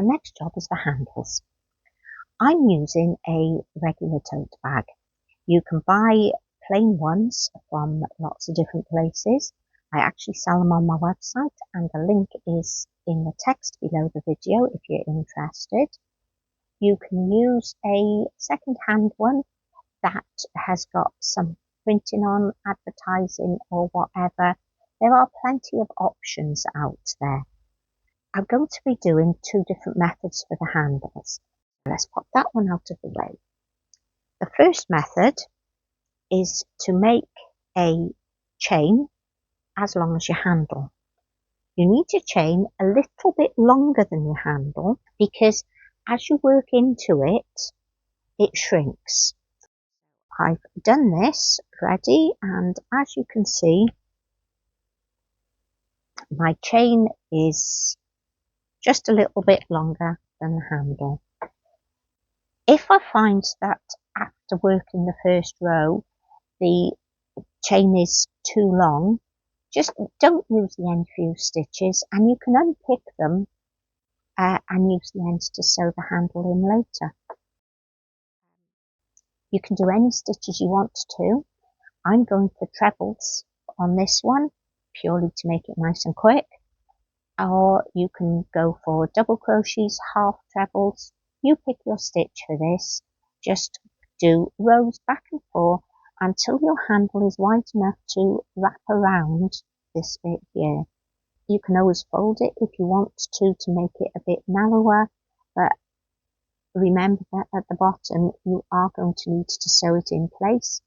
next job is the handles. I'm using a regular tote bag. You can buy plain ones from lots of different places. I actually sell them on my website, and the link is in the text below the video if you're interested. You can use a second-hand one that has got some printing on, advertising or whatever. There are plenty of options out there. I'm going to be doing two different methods for the handles. Let's pop that one out of the way. The first method is to make a chain as long as your handle. You need your chain a little bit longer than your handle because as you work into it, it shrinks. I've done this ready, and as you can see, my chain is just a little bit longer than the handle. If I find that after working the first row, the chain is too long, just don't use the end few stitches, and you can unpick them and use the ends to sew the handle in later. You can do any stitches you want to. I'm going for trebles on this one, purely to make it nice and quick. Or you can go for double crochets, half trebles. You pick your stitch for this. Just do rows back and forth until your handle is wide enough to wrap around this bit here. You can always fold it if you want to make it a bit narrower, but remember that at the bottom you are going to need to sew it in place,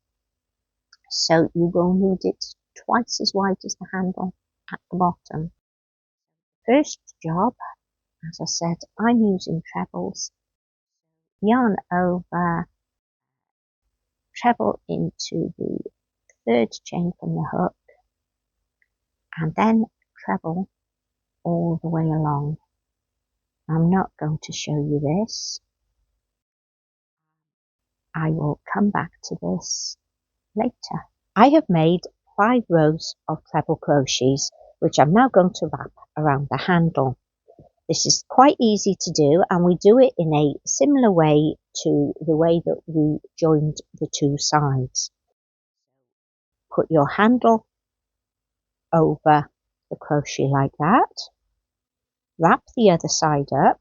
so you will need it twice as wide as the handle at the bottom. First job, as I said, I'm using trebles. Yarn over, treble into the third chain from the hook, and then treble all the way along. I'm not going to show you this. I will come back to this later. I have made 5 rows of treble crochets, which I'm now going to wrap around the handle. This is quite easy to do, and we do it in a similar way to the way that we joined the two sides. Put your handle over the crochet like that, wrap the other side up,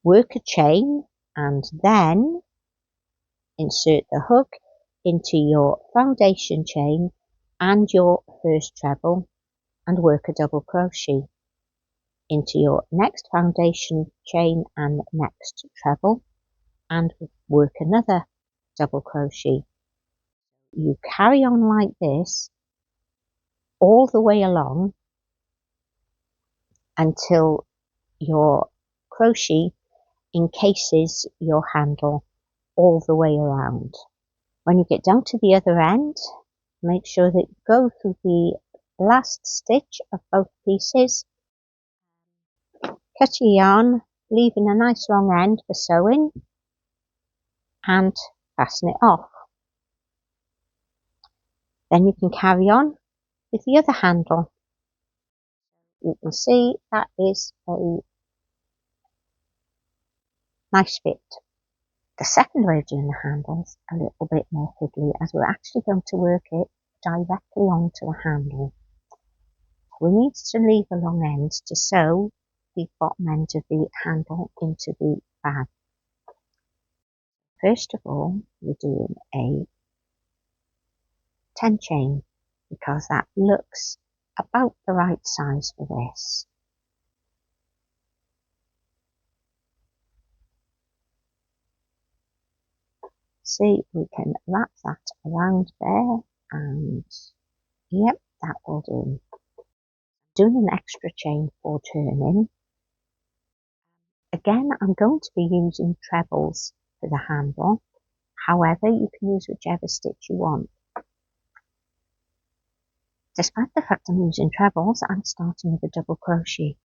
work a chain, and then insert the hook into your foundation chain and your first treble and work a double crochet into your next foundation chain and next treble and work another double crochet. You carry on like this all the way along until your crochet encases your handle all the way around. When you get down to the other end, make sure that you go through the last stitch of both pieces, cut your yarn, leaving a nice long end for sewing, and fasten it off. Then you can carry on with the other handle. You can see that is a nice fit. The second way of doing the handles a little bit more fiddly, as we're actually going to work it directly onto the handle. We need to leave a long end to sew the bottom end of the handle into the bag. First of all, we're doing a 10 chain because that looks about the right size for this. See, we can wrap that around there, and yep, that will do. Doing an extra chain for turning. Again, I'm going to be using trebles for the handle. However, you can use whichever stitch you want. Despite the fact I'm using trebles, I'm starting with a double crochet.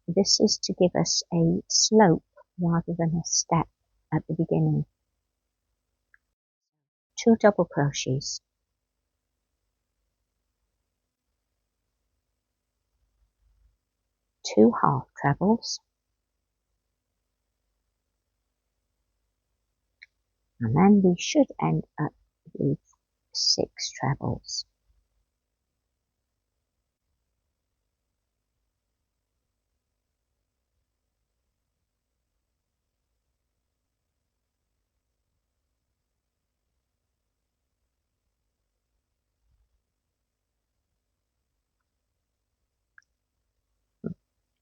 This is to give us a slope rather than a step at the beginning. 2 double crochets. 2 half trebles, and then we should end up with 6 trebles.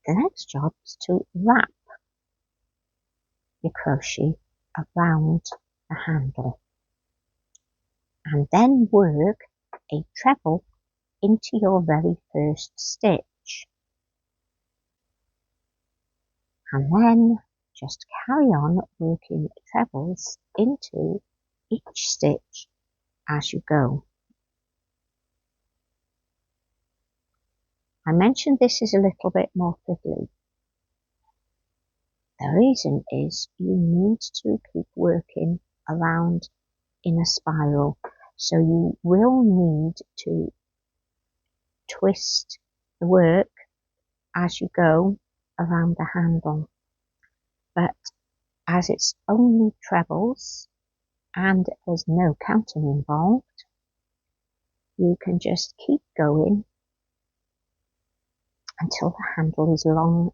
The next job is to wrap your crochet around the handle and then work a treble into your very first stitch, and then just carry on working trebles into each stitch as you go. I mentioned this is a little bit more fiddly. The reason is you need to keep working around in a spiral, so you will need to twist the work as you go around the handle. But as it's only trebles and there's no counting involved, you can just keep going until the handle is long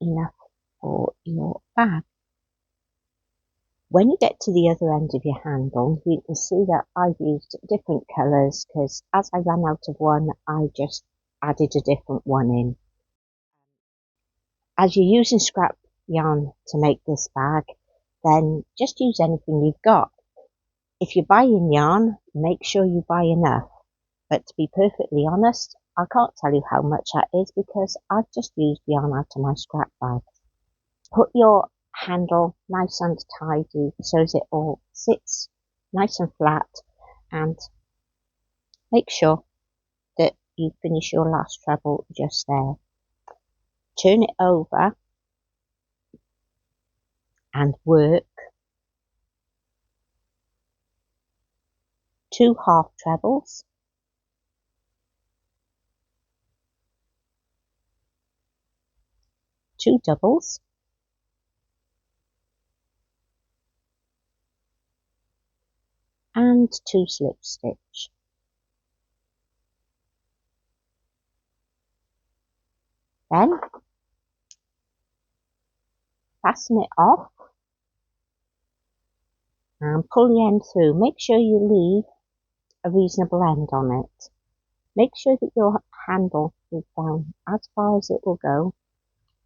enough for your bag. When you get to the other end of your handle, you can see that I've used different colours because as I ran out of one, I just added a different one in. As you're using scrap yarn to make this bag, then just use anything you've got. If you're buying yarn, make sure you buy enough. But to be perfectly honest, I can't tell you how much that is because I've just used yarn out of my scrap bag. Put your handle nice and tidy so that it all sits nice and flat, and make sure that you finish your last treble just there. Turn it over and work 2 half trebles, 2 doubles, and 2 slip stitch. Then fasten it off and pull the end through. Make sure you leave a reasonable end on it. Make sure that your handle is down as far as it will go,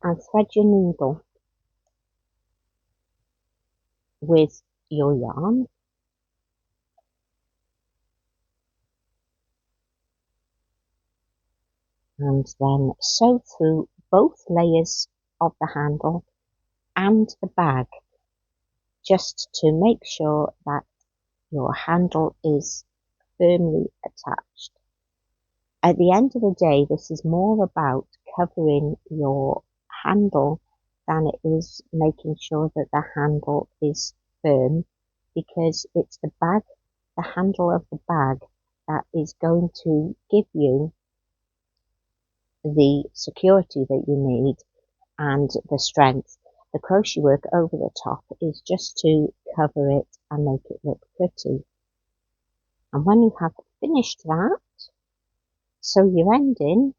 and thread your needle with your yarn. And then sew through both layers of the handle and the bag, just to make sure that your handle is firmly attached. At the end of the day, this is more about covering your handle than it is making sure that the handle is firm, because it's the bag, the handle of the bag, that is going to give you the security that you need and the strength. The crochet work over the top is just to cover it and make it look pretty. And when you have finished that, sew your ending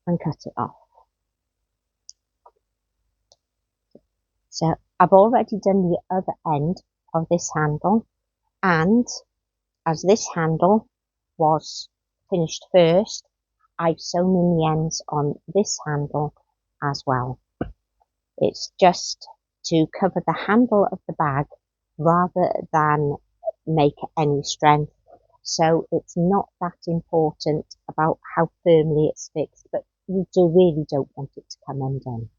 and cut it off. So I've already done the other end of this handle, and as this handle was finished first, I've sewn in the ends on this handle as well. It's just to cover the handle of the bag rather than make any strength. So it's not that important about how firmly it's fixed, but you really don't want it to come undone.